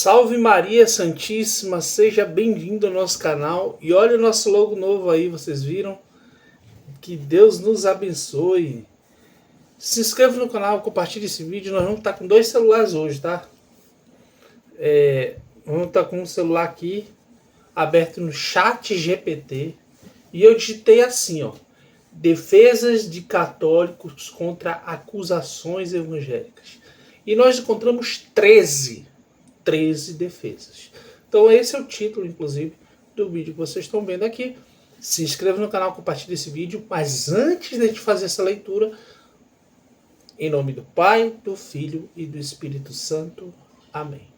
Salve Maria Santíssima, seja bem-vindo ao nosso canal. E olha o nosso logo novo aí, vocês viram? Que Deus nos abençoe. Se inscreva no canal, compartilhe esse vídeo. Nós vamos estar com 2 celulares hoje, tá? Vamos estar com um celular aqui aberto no ChatGPT. E eu digitei assim, ó: defesas de católicos contra acusações evangélicas. E nós encontramos 13 defesas. Então esse é o título, inclusive, do vídeo que vocês estão vendo aqui. Se inscreva no canal, compartilhe esse vídeo. Mas antes de a gente fazer essa leitura, em nome do Pai, do Filho e do Espírito Santo. Amém.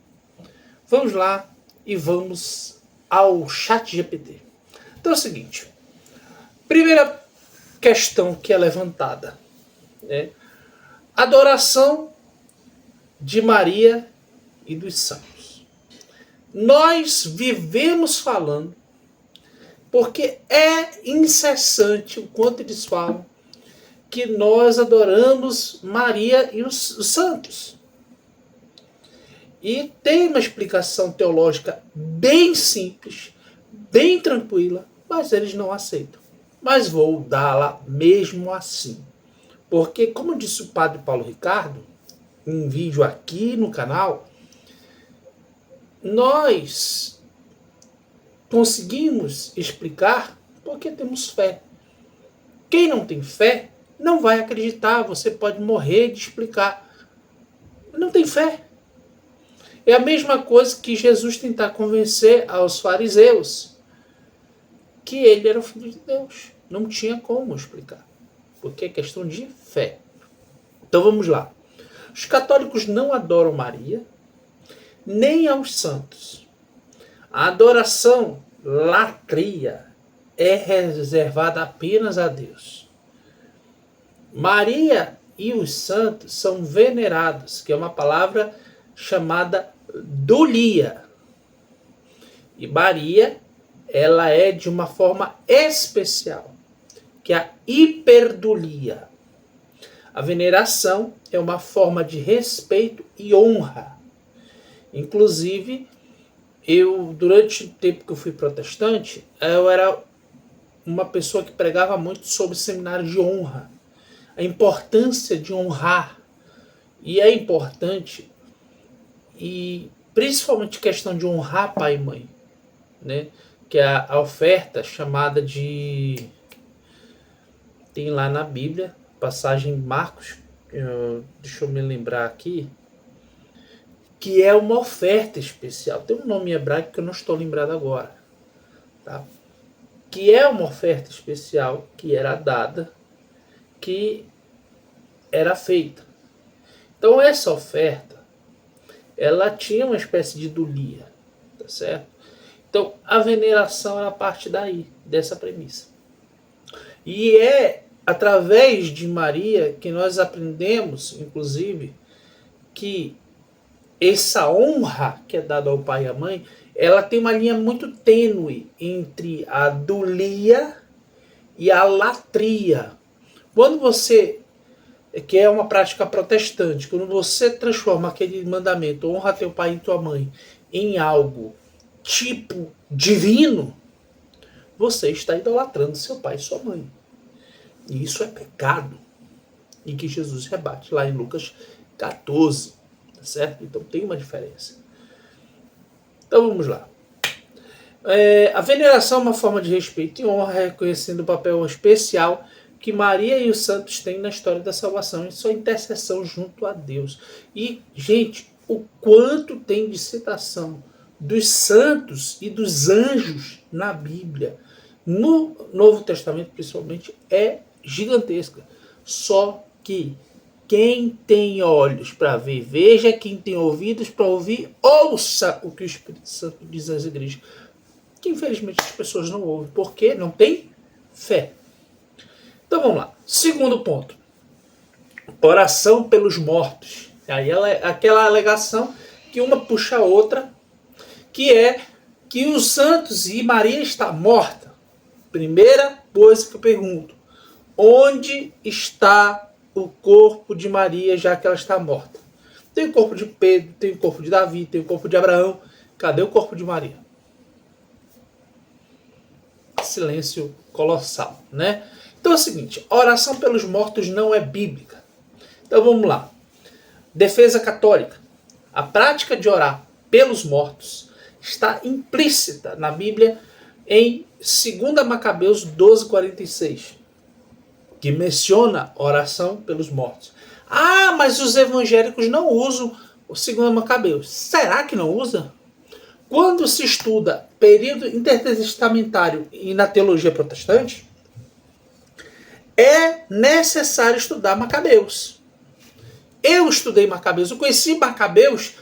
Vamos lá e vamos ao ChatGPT. Então é o seguinte. Primeira questão que é levantada, né? Adoração de Maria e dos santos. Nós vivemos falando, porque é incessante o quanto eles falam, que nós adoramos Maria e os santos. E tem uma explicação teológica bem simples, bem tranquila, mas eles não aceitam. Mas vou dá-la mesmo assim. Porque, como disse o padre Paulo Ricardo, em um vídeo aqui no canal, nós conseguimos explicar porque temos fé. Quem não tem fé não vai acreditar. Você pode morrer de explicar. Não tem fé. É a mesma coisa que Jesus tentar convencer aos fariseus que ele era o Filho de Deus. Não tinha como explicar. Porque é questão de fé. Então vamos lá. Os católicos não adoram Maria, nem aos santos. A adoração latria é reservada apenas a Deus. Maria e os santos são venerados, que é uma palavra chamada dulia. E Maria, ela é de uma forma especial, que é a hiperdulia. A veneração é uma forma de respeito e honra. Inclusive, durante o tempo que eu fui protestante, eu era uma pessoa que pregava muito sobre seminário de honra. A importância de honrar. E é importante, e principalmente questão de honrar pai e mãe, né? Que é a oferta chamada de... Tem lá na Bíblia, passagem em Marcos, deixa eu me lembrar aqui, que é uma oferta especial. Tem um nome em hebraico que eu não estou lembrado agora. Tá? Que é uma oferta especial que era dada, que era feita. Então essa oferta, ela tinha uma espécie de dulia. Tá certo? Então a veneração era parte daí, dessa premissa. E é através de Maria que nós aprendemos, inclusive, que essa honra que é dada ao pai e à mãe, ela tem uma linha muito tênue entre a dulia e a latria. Quando você, que é uma prática protestante, quando você transforma aquele mandamento, honra teu pai e tua mãe, em algo tipo divino, você está idolatrando seu pai e sua mãe. E isso é pecado. E que Jesus rebate lá em Lucas 14. Tá certo? Então tem uma diferença. Então vamos lá. A veneração é uma forma de respeito e honra, reconhecendo o papel especial que Maria e os santos têm na história da salvação e sua intercessão junto a Deus. E, gente, o quanto tem de citação dos santos e dos anjos na Bíblia, no Novo Testamento principalmente, é gigantesca. Só que quem tem olhos para ver, veja. Quem tem ouvidos para ouvir, ouça o que o Espírito Santo diz às igrejas. Que infelizmente as pessoas não ouvem, porque não tem fé. Então vamos lá. Segundo ponto. Oração pelos mortos. Aí ela é aquela alegação que uma puxa a outra, que é que os santos e Maria está morta. Primeira coisa que eu pergunto. Onde está o corpo de Maria, já que ela está morta? Tem o corpo de Pedro, tem o corpo de Davi, tem o corpo de Abraão. Cadê o corpo de Maria? Silêncio colossal, né? Então é o seguinte, a oração pelos mortos não é bíblica. Então vamos lá. Defesa católica. A prática de orar pelos mortos está implícita na Bíblia em 2 Macabeus 12:46, que menciona oração pelos mortos. Ah, mas os evangélicos não usam o 2 Macabeus. Será que não usa? Quando se estuda período intertestamentário e na teologia protestante, é necessário estudar Macabeus. Eu estudei Macabeus, eu conheci Macabeus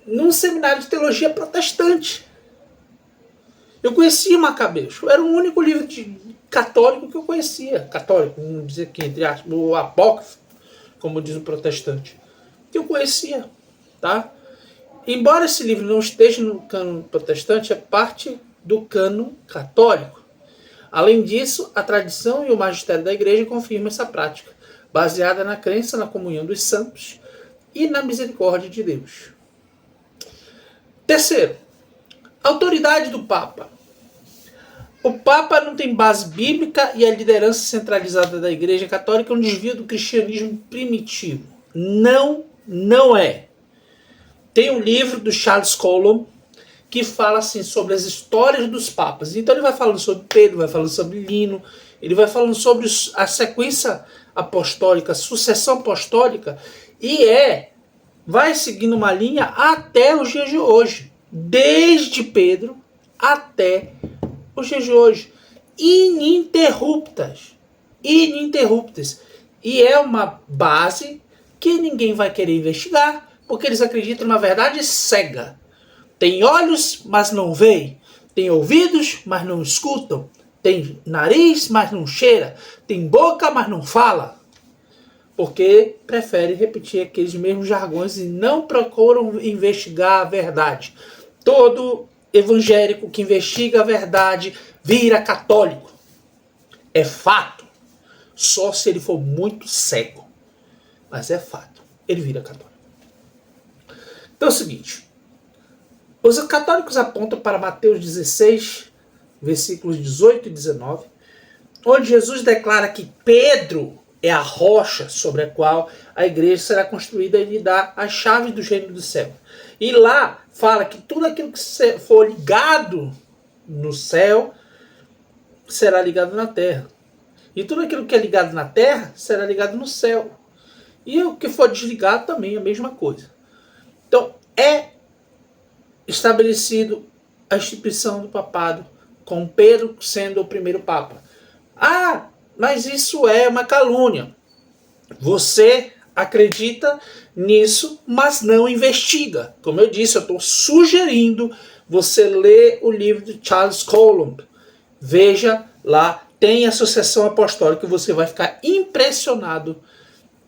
num seminário de teologia protestante. Eu conhecia Macabeus, era o único livro católico que eu conhecia. Católico, vamos dizer aqui, entre aspas, o apócrifo, como diz o protestante, que eu conhecia, tá? Embora esse livro não esteja no cânon protestante, é parte do cânon católico. Além disso, a tradição e o magistério da igreja confirmam essa prática, baseada na crença na comunhão dos santos e na misericórdia de Deus. Terceiro, autoridade do Papa. O Papa não tem base bíblica e a liderança centralizada da Igreja Católica é um desvio do cristianismo primitivo. Não é. Tem um livro do Charles Collum que fala assim sobre as histórias dos papas. Então ele vai falando sobre Pedro, vai falando sobre Lino, ele vai falando sobre a sequência apostólica, a sucessão apostólica, e vai seguindo uma linha até os dias de hoje. Desde Pedro até os dias de hoje. Ininterruptas. E é uma base que ninguém vai querer investigar, porque eles acreditam numa verdade cega. Tem olhos, mas não veem. Tem ouvidos, mas não escutam. Tem nariz, mas não cheira. Tem boca, mas não fala. Porque prefere repetir aqueles mesmos jargões e não procuram investigar a verdade. Todo evangélico que investiga a verdade vira católico. É fato. Só se ele for muito cego. Mas é fato. Ele vira católico. Então é o seguinte. Os católicos apontam para Mateus 16, versículos 18 e 19, onde Jesus declara que Pedro é a rocha sobre a qual a igreja será construída e lhe dá as chaves do reino do céu. E lá fala que tudo aquilo que for ligado no céu será ligado na terra. E tudo aquilo que é ligado na terra será ligado no céu. E o que for desligado também é a mesma coisa. Então, é estabelecido a instituição do papado, com Pedro sendo o primeiro papa. Ah, mas isso é uma calúnia. Você acredita nisso, mas não investiga. Como eu disse, eu estou sugerindo você ler o livro de Charles Collum. Veja lá, tem a sucessão apostólica, você vai ficar impressionado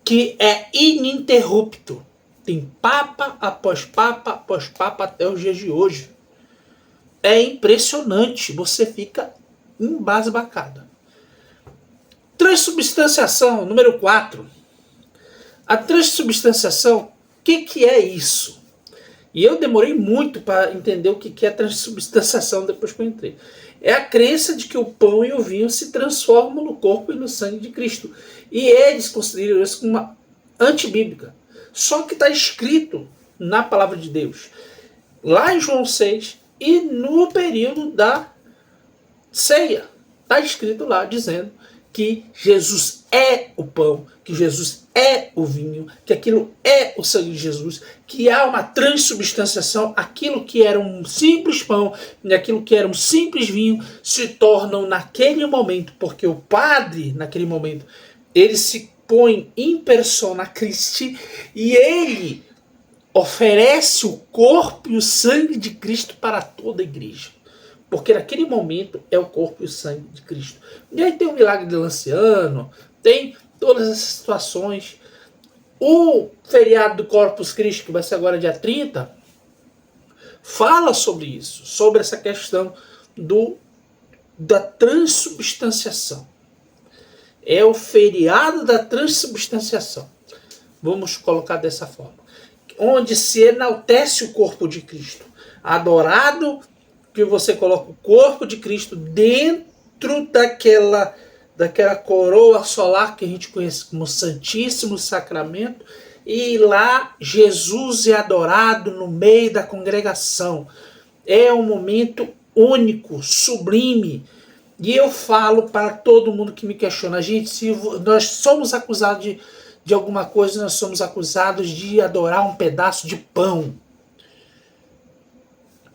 que é ininterrupto. Tem papa após papa após papa até os dias de hoje. É impressionante, você fica embasbacado. Transubstanciação, número 4. A transubstanciação, o que é isso? E eu demorei muito para entender o que é transubstanciação depois que eu entrei. É a crença de que o pão e o vinho se transformam no corpo e no sangue de Cristo. E eles consideram isso como uma antibíblica. Só que está escrito na palavra de Deus, lá em João 6 e no período da ceia. Está escrito lá dizendo que Jesus é o pão, que Jesus é o vinho, que aquilo é o sangue de Jesus, que há uma transubstanciação, aquilo que era um simples pão e aquilo que era um simples vinho se tornam naquele momento, porque o padre, naquele momento, ele se põe em persona Christi e ele oferece o corpo e o sangue de Cristo para toda a igreja. Porque naquele momento é o corpo e o sangue de Cristo. E aí tem o milagre de Lanciano, tem todas essas situações. O feriado do Corpus Christi, que vai ser agora dia 30, fala sobre isso, sobre essa questão da transubstanciação. É o feriado da transubstanciação. Vamos colocar dessa forma. onde se enaltece o corpo de Cristo. Adorado, que você coloca o corpo de Cristo dentro daquela coroa solar que a gente conhece como Santíssimo Sacramento, e lá Jesus é adorado no meio da congregação. É um momento único, sublime. E eu falo para todo mundo que me questiona, gente, se nós somos acusados de alguma coisa, nós somos acusados de adorar um pedaço de pão.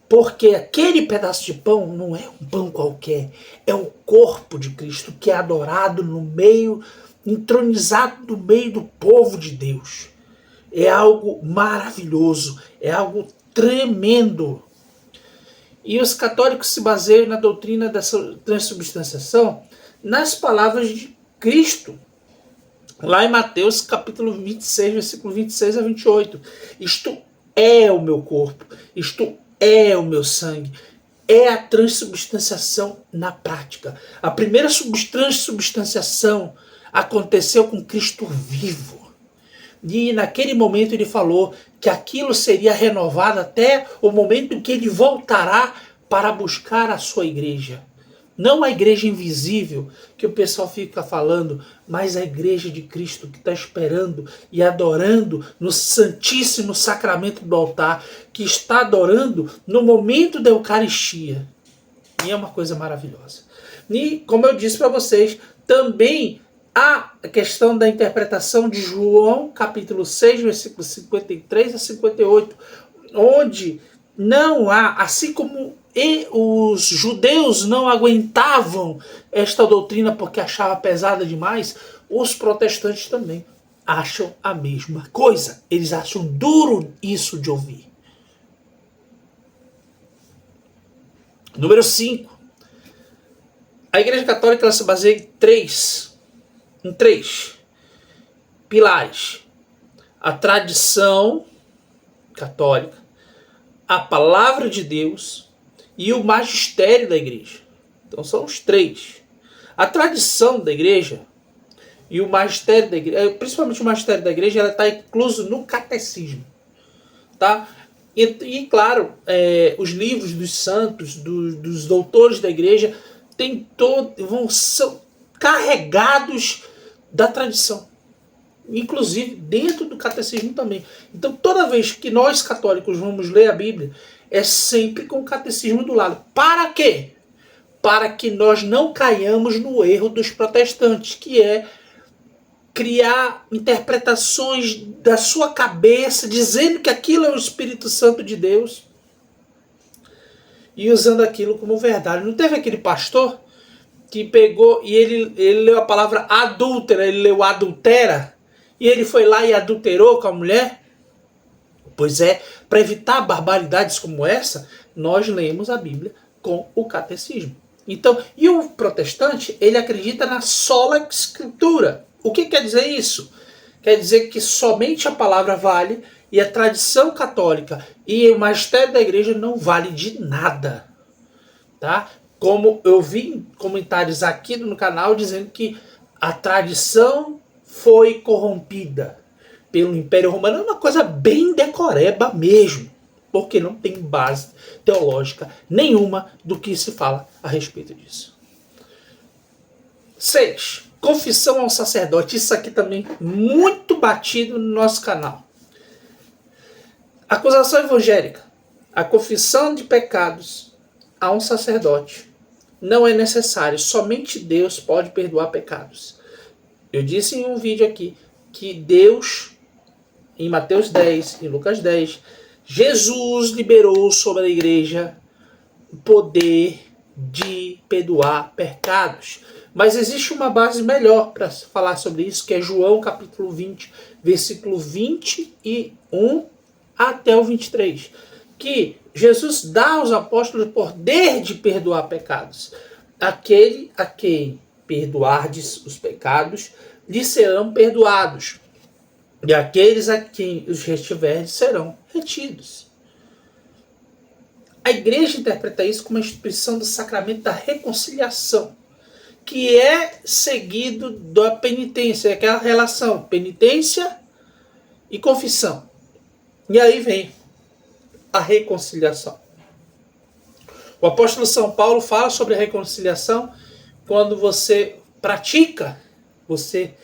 Porque aquele pedaço de pão não é um pão qualquer, é o corpo de Cristo que é adorado no meio, entronizado no meio do povo de Deus. É algo maravilhoso, é algo tremendo. E os católicos se baseiam na doutrina da transubstanciação nas palavras de Cristo. Lá em Mateus capítulo 26, versículo 26 a 28. Isto é o meu corpo, isto é o meu sangue. É a transubstanciação na prática. A primeira transubstanciação aconteceu com Cristo vivo. E naquele momento ele falou que aquilo seria renovado até o momento em que ele voltará para buscar a sua igreja. Não a igreja invisível que o pessoal fica falando, mas a igreja de Cristo que está esperando e adorando no Santíssimo Sacramento do altar, que está adorando no momento da Eucaristia. E é uma coisa maravilhosa. E, como eu disse para vocês, também a questão da interpretação de João, capítulo 6, versículos 53 a 58, onde não há, assim como os judeus não aguentavam esta doutrina porque achava pesada demais, os protestantes também acham a mesma coisa. Eles acham duro isso de ouvir. Número 5. A Igreja Católica ela se baseia em três pilares: a tradição católica, a palavra de Deus e o magistério da igreja. Então são os três. A tradição da igreja e o magistério da igreja, principalmente o magistério da igreja, ela está incluso no catecismo, tá? E claro, os livros dos santos, dos doutores da igreja, são carregados da tradição, inclusive dentro do catecismo também. Então toda vez que nós católicos vamos ler a Bíblia, é sempre com o catecismo do lado. Para quê? Para que nós não caiamos no erro dos protestantes, que é criar interpretações da sua cabeça, dizendo que aquilo é o Espírito Santo de Deus e usando aquilo como verdade. Não teve aquele pastor que pegou e ele leu a palavra adúltera, ele leu adultera, e ele foi lá e adulterou com a mulher? Pois é, para evitar barbaridades como essa, nós lemos a Bíblia com o catecismo. Então, e o protestante, ele acredita na sola escritura. O que quer dizer isso? Quer dizer que somente a palavra vale e a tradição católica e o magistério da igreja não vale de nada. Tá? Como eu vi comentários aqui no canal dizendo que a tradição foi corrompida pelo Império Romano, é uma coisa bem decoreba mesmo, porque não tem base teológica nenhuma do que se fala a respeito disso. 6. Confissão ao sacerdote. Isso aqui também muito batido no nosso canal. Acusação evangélica. A confissão de pecados a um sacerdote não é necessário. Somente Deus pode perdoar pecados. Eu disse em um vídeo aqui que Deus, em Mateus 10, em Lucas 10, Jesus liberou sobre a igreja o poder de perdoar pecados. Mas existe uma base melhor para falar sobre isso, que é João capítulo 20, versículo 21 até o 23. Que Jesus dá aos apóstolos o poder de perdoar pecados. Aquele a quem perdoardes os pecados, lhe serão perdoados. E aqueles a quem os retiverdes serão retidos. A igreja interpreta isso como a instituição do sacramento da reconciliação, que é seguido da penitência, aquela relação penitência e confissão. E aí vem a reconciliação. O apóstolo São Paulo fala sobre a reconciliação quando você pratica, você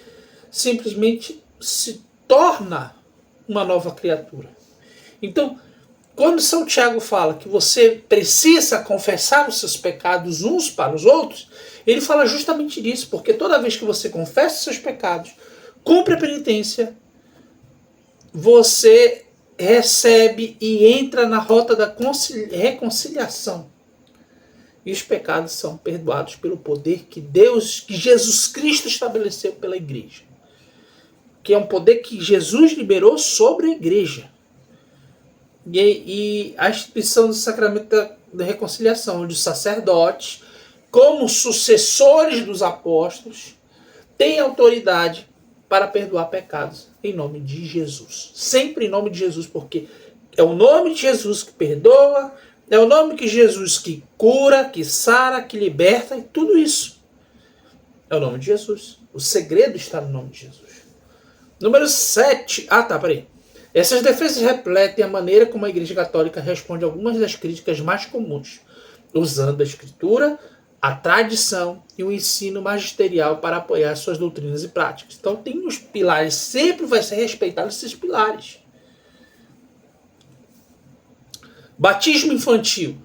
simplesmente se torna uma nova criatura. Então, quando São Tiago fala que você precisa confessar os seus pecados uns para os outros, ele fala justamente disso, porque toda vez que você confessa os seus pecados, cumpre a penitência, você recebe e entra na rota da reconciliação. E os pecados são perdoados pelo poder que Jesus Cristo estabeleceu pela igreja. Que é um poder que Jesus liberou sobre a igreja. E a instituição do sacramento da reconciliação, onde os sacerdotes, como sucessores dos apóstolos, têm autoridade para perdoar pecados em nome de Jesus. Sempre em nome de Jesus, porque é o nome de Jesus que perdoa, é o nome de Jesus que cura, que sara, que liberta, e tudo isso é o nome de Jesus. O segredo está no nome de Jesus. Número 7. Peraí. Essas defesas refletem a maneira como a Igreja Católica responde a algumas das críticas mais comuns, usando a Escritura, a tradição e o ensino magisterial para apoiar suas doutrinas e práticas. Então tem os pilares, sempre vai ser respeitado esses pilares. Batismo infantil.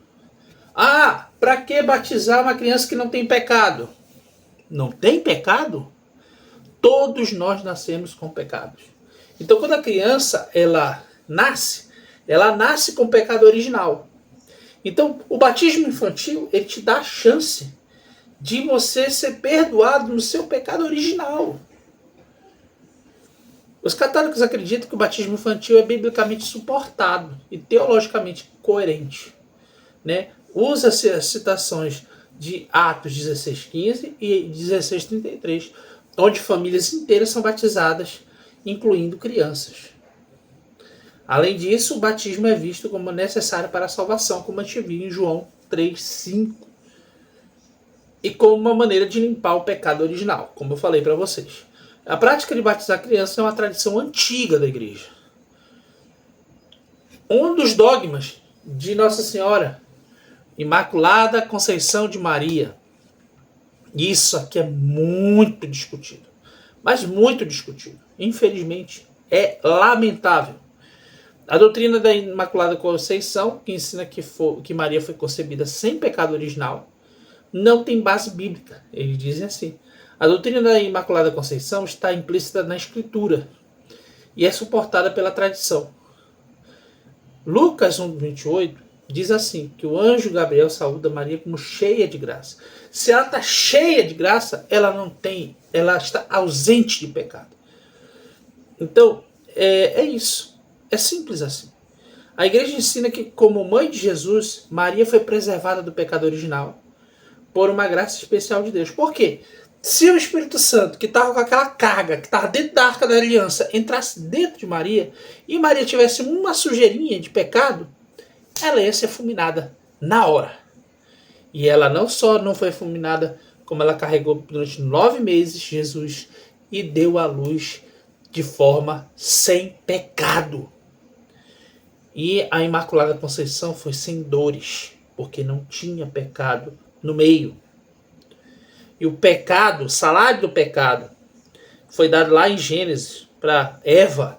Para que batizar uma criança que não tem pecado? Não tem pecado? Todos nós nascemos com pecados. Então, quando a criança ela nasce com o pecado original. Então, o batismo infantil, ele te dá a chance de você ser perdoado no seu pecado original. Os católicos acreditam que o batismo infantil é biblicamente suportado e teologicamente coerente, né? Usa-se as citações de Atos 16:15 e 16:33, onde famílias inteiras são batizadas, incluindo crianças. Além disso, o batismo é visto como necessário para a salvação, como a gente viu em João 3:5, e como uma maneira de limpar o pecado original, como eu falei para vocês. A prática de batizar crianças é uma tradição antiga da igreja. Um dos dogmas de Nossa Senhora Imaculada Conceição de Maria. Isso aqui é muito discutido, mas muito discutido. Infelizmente, é lamentável. A doutrina da Imaculada Conceição, que ensina que Maria foi concebida sem pecado original, não tem base bíblica. Eles dizem assim. A doutrina da Imaculada Conceição está implícita na Escritura e é suportada pela tradição. Lucas 1:28 diz assim, que o anjo Gabriel saúda Maria como cheia de graça. Se ela está cheia de graça, ela está ausente de pecado. Então, é isso. É simples assim. A igreja ensina que, como mãe de Jesus, Maria foi preservada do pecado original por uma graça especial de Deus. Por quê? Se o Espírito Santo, que estava com aquela carga, que estava dentro da Arca da Aliança, entrasse dentro de Maria, e Maria tivesse uma sujeirinha de pecado, ela ia ser fulminada na hora. E ela não só não foi fulminada, como ela carregou durante 9 meses Jesus e deu à luz de forma sem pecado. E a Imaculada Conceição foi sem dores, porque não tinha pecado no meio. E o pecado, o salário do pecado, foi dado lá em Gênesis para Eva,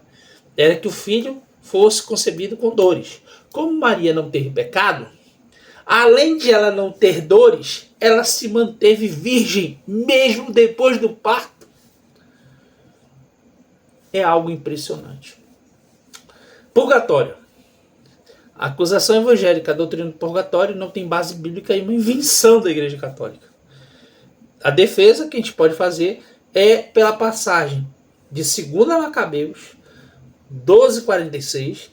era que o filho fosse concebido com dores. Como Maria não teve pecado, além de ela não ter dores, ela se manteve virgem, mesmo depois do parto. É algo impressionante. Purgatório. A acusação evangélica, a doutrina do purgatório, não tem base bíblica e uma invenção da Igreja Católica. A defesa que a gente pode fazer é pela passagem de 2 Macabeus 12:46.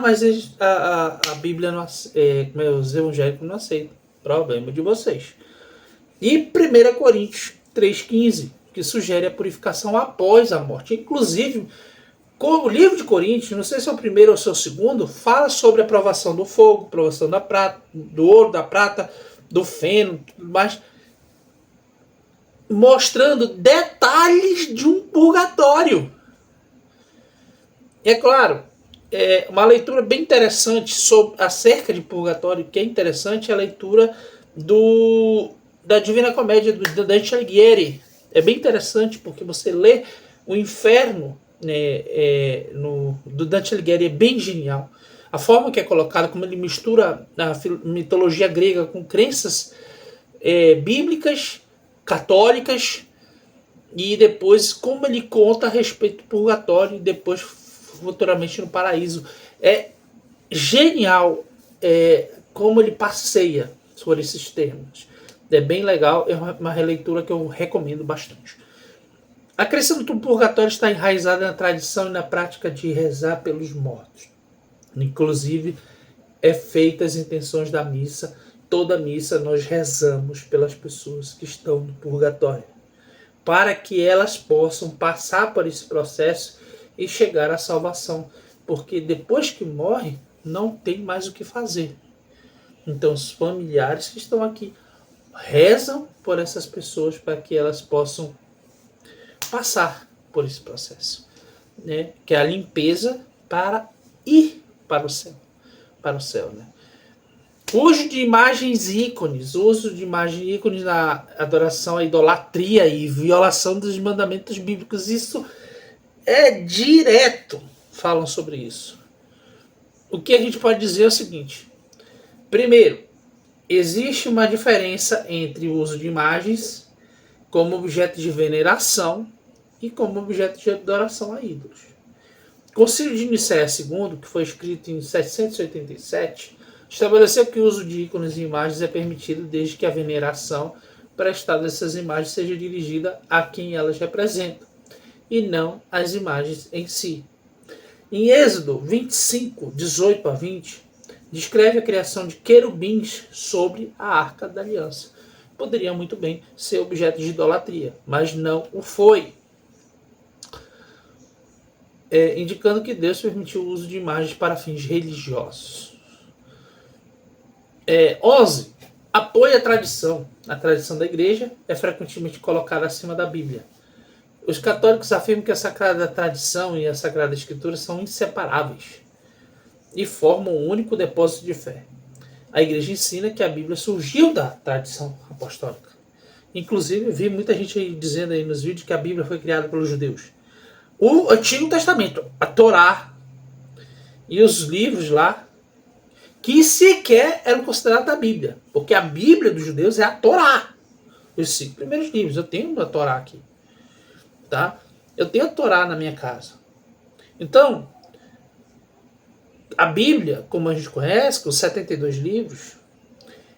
Mas a Bíblia, não, os evangélicos não aceitam. Problema de vocês. E 1 Coríntios 3:15, que sugere a purificação após a morte. Inclusive, o livro de Coríntios, não sei se é o primeiro ou se é o segundo, fala sobre a provação do fogo, provação da prata, do ouro, da prata, do feno, tudo mais, mostrando detalhes de um purgatório. É claro, uma leitura bem interessante acerca de purgatório, que é interessante, é a leitura da Divina Comédia do Dante Alighieri. É bem interessante porque você lê o inferno, né, do Dante Alighieri, é bem genial. A forma que é colocada, como ele mistura a mitologia grega com crenças bíblicas, católicas, e depois como ele conta a respeito do purgatório e depois futuramente no paraíso. É genial como ele passeia sobre esses termos. É bem legal, é uma releitura que eu recomendo bastante. A crença do purgatório está enraizada na tradição e na prática de rezar pelos mortos. Inclusive, é feita as intenções da missa. Toda missa nós rezamos pelas pessoas que estão no purgatório, para que elas possam passar por esse processo e chegar à salvação. Porque depois que morre, não tem mais o que fazer. Então, os familiares que estão aqui rezam por essas pessoas para que elas possam passar por esse processo, né? Que é a limpeza para ir para o céu. Para o céu, né? Uso de imagens e ícones. Uso de imagens e ícones na adoração à idolatria e violação dos mandamentos bíblicos. Isso é direto. Falam sobre isso. O que a gente pode dizer é o seguinte. Primeiro, existe uma diferença entre o uso de imagens como objeto de veneração e como objeto de adoração a ídolos. O Concílio de Nicéia II, que foi escrito em 787, estabeleceu que o uso de ícones e imagens é permitido desde que a veneração prestada a essas imagens seja dirigida a quem elas representam, e não às imagens em si. Em Êxodo 25, 18 a 20, descreve a criação de querubins sobre a Arca da Aliança. Poderia muito bem ser objeto de idolatria, mas não o foi. Indicando que Deus permitiu o uso de imagens para fins religiosos. 11. Apoia a tradição. A tradição da igreja é frequentemente colocada acima da Bíblia. Os católicos afirmam que a Sagrada Tradição e a Sagrada Escritura são inseparáveis e formam um único depósito de fé. A igreja ensina que a Bíblia surgiu da tradição apostólica. Inclusive, vi muita gente aí dizendo aí nos vídeos que a Bíblia foi criada pelos judeus. O Antigo Testamento, a Torá e os livros lá, que sequer eram considerados da Bíblia, porque a Bíblia dos judeus é a Torá. Os 5 primeiros livros, eu tenho a Torá aqui. Tá? Eu tenho a Torá na minha casa. Então, a Bíblia, como a gente conhece, com os 72 livros,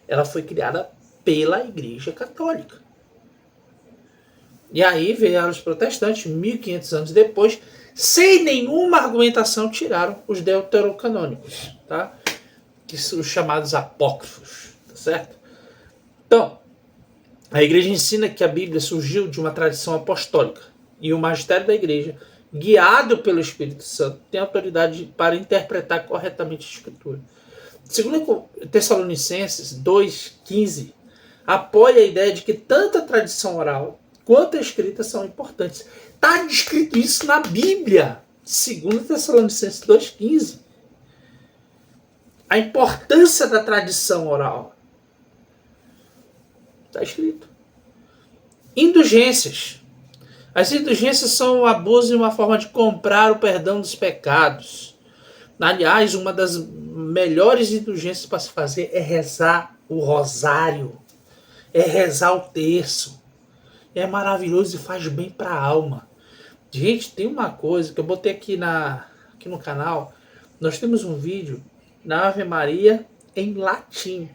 ela foi criada pela Igreja Católica. E aí vieram os protestantes, 1500 anos depois, sem nenhuma argumentação, tiraram os deuterocanônicos, tá? Que são os chamados apócrifos, tá certo? Então, a igreja ensina que a Bíblia surgiu de uma tradição apostólica e o magistério da igreja, guiado pelo Espírito Santo, tem autoridade para interpretar corretamente a Escritura. Segundo Tessalonicenses 2,15, apoia a ideia de que tanto a tradição oral quanto a escrita são importantes. Está descrito isso na Bíblia. Segundo Tessalonicenses 2,15. A importância da tradição oral. Está escrito. Indulgências. As indulgências são um abuso e uma forma de comprar o perdão dos pecados. Aliás, uma das melhores indulgências para se fazer é rezar o rosário. É rezar o terço. É maravilhoso e faz bem para a alma. Gente, tem uma coisa que eu botei aqui no canal. Nós temos um vídeo na Ave Maria em latim.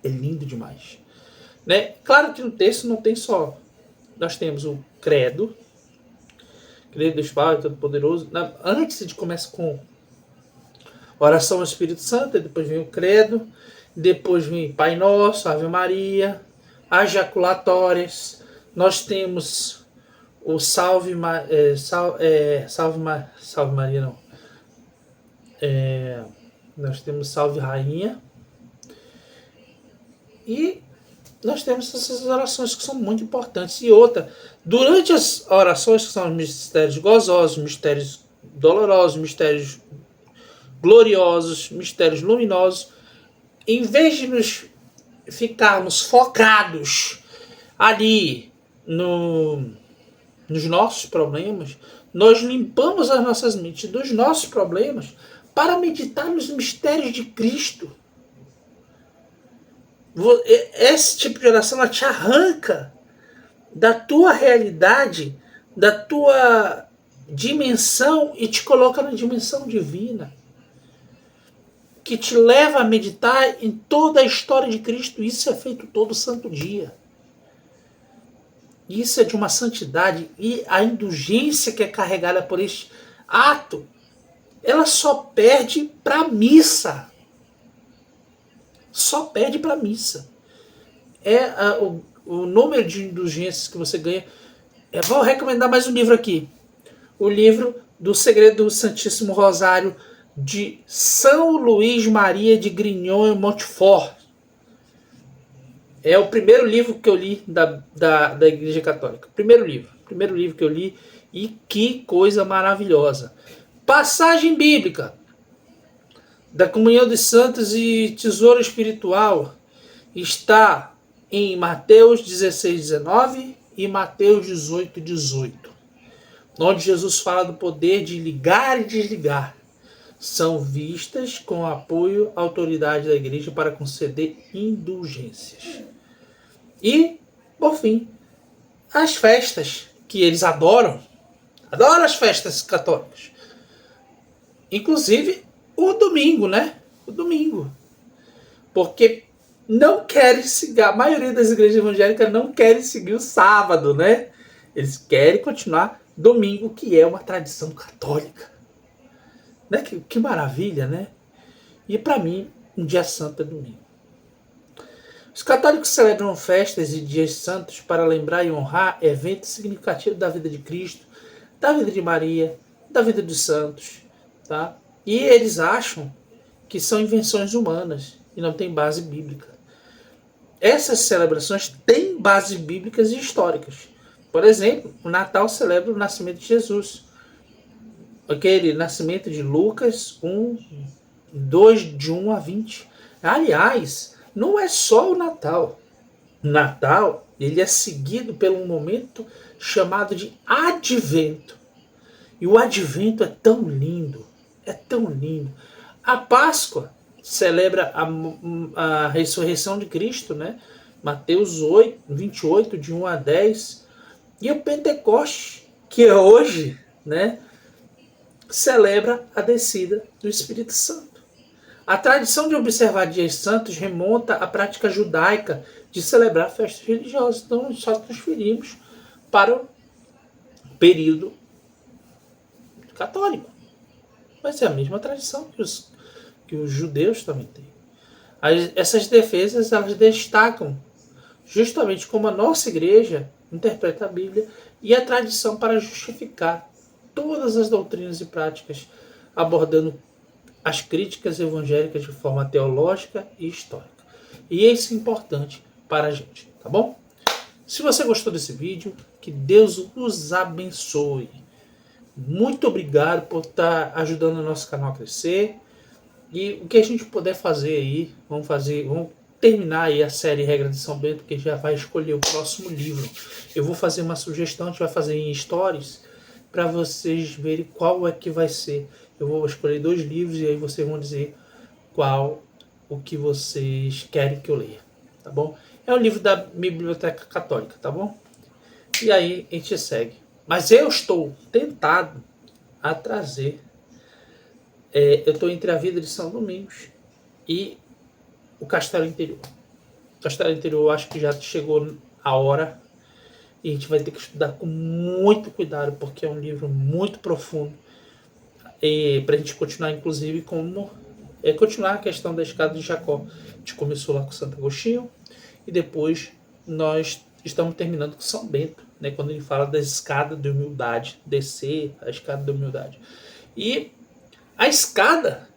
É lindo demais. Né? Claro que no texto não tem só. Nós temos o credo. Credo do Pai Todo-Poderoso. Antes de começar com oração ao Espírito Santo, depois vem o credo. Depois vem Pai Nosso, Ave Maria, as jaculatórias. Nós temos o Salve Maria, não. Nós temos Salve Rainha. E nós temos essas orações que são muito importantes. E outra, durante as orações, que são os mistérios gozosos, mistérios dolorosos, mistérios gloriosos, mistérios luminosos, em vez de nos ficarmos focados ali nos nossos problemas, nós limpamos as nossas mentes dos nossos problemas para meditar nos mistérios de Cristo. Esse tipo de oração ela te arranca da tua realidade, da tua dimensão e te coloca na dimensão divina, que te leva a meditar em toda a história de Cristo. Isso é feito todo santo dia. Isso é de uma santidade, e a indulgência que é carregada por este ato, ela só perde para a missa. Só perde para a missa. O número de indulgências que você ganha. Eu vou recomendar mais um livro aqui. O livro do Segredo do Santíssimo Rosário, de São Luís Maria de Grignon e Montfort. É o primeiro livro que eu li da Igreja Católica. Primeiro livro que eu li, e que coisa maravilhosa. Passagem bíblica da comunhão dos santos e tesouro espiritual está em Mateus 16:19 e Mateus 18:18, onde Jesus fala do poder de ligar e desligar. São vistas com apoio à autoridade da igreja para conceder indulgências. E, por fim, as festas que eles adoram as festas católicas. Inclusive o domingo, né? O domingo. Porque não querem seguir, a maioria das igrejas evangélicas não querem seguir o sábado, né? Eles querem continuar domingo, que é uma tradição católica. Né? Que maravilha, né? E para mim, um dia santo é domingo. Os católicos celebram festas e dias santos para lembrar e honrar eventos significativos da vida de Cristo, da vida de Maria, da vida dos santos, tá? E eles acham que são invenções humanas e não têm base bíblica. Essas celebrações têm bases bíblicas e históricas. Por exemplo, o Natal celebra o nascimento de Jesus. Aquele nascimento de Lucas 2, de 1 a 20. Aliás, não é só o Natal. O Natal, ele é seguido por um momento chamado de Advento. E o Advento é tão lindo, é tão lindo. A Páscoa celebra a ressurreição de Cristo, né? Mateus 28, de 1 a 10. E o Pentecoste, que é hoje, né? Celebra a descida do Espírito Santo. A tradição de observar dias santos remonta à prática judaica de celebrar festas religiosas. Então, nós só transferimos para o período católico. Mas é a mesma tradição que os judeus também têm. Essas defesas, elas destacam justamente como a nossa igreja interpreta a Bíblia e a tradição para justificar todas as doutrinas e práticas, abordando as críticas evangélicas de forma teológica e histórica. E isso é importante para a gente, tá bom? Se você gostou desse vídeo, que Deus os abençoe. Muito obrigado por estar ajudando o nosso canal a crescer. E o que a gente puder fazer aí, vamos terminar aí a série Regra de São Bento, porque já vai escolher o próximo livro. Eu vou fazer uma sugestão, a gente vai fazer em stories, para vocês verem qual é que vai ser. Eu vou escolher 2 livros e aí vocês vão dizer qual o que vocês querem que eu leia, tá bom? É um livro da Biblioteca Católica, tá bom? E aí a gente segue. Mas eu estou tentado a trazer... eu estou entre a vida de São Domingos e o Castelo Interior. O Castelo Interior, eu acho que já chegou a hora e a gente vai ter que estudar com muito cuidado, porque é um livro muito profundo. E para a gente continuar, inclusive, continuar a questão da escada de Jacó. A gente começou lá com Santo Agostinho e depois nós estamos terminando com São Bento, né, quando ele fala da escada de humildade, descer a escada da humildade. E a escada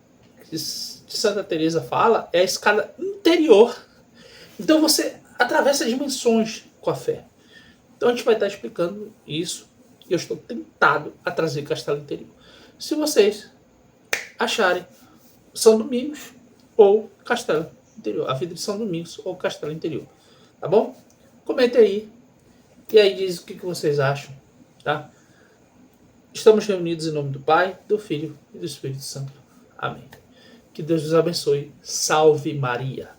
que Santa Teresa fala é a escada interior. Então você atravessa dimensões com a fé. Então a gente vai estar explicando isso e eu estou tentado a trazer Castelo Interior. se vocês acharem São Domingos ou Castelo Interior. A vida de São Domingos ou Castelo Interior. Tá bom? Comente aí. E aí diz o que vocês acham. Tá? Estamos reunidos em nome do Pai, do Filho e do Espírito Santo. Amém. Que Deus nos abençoe. Salve Maria.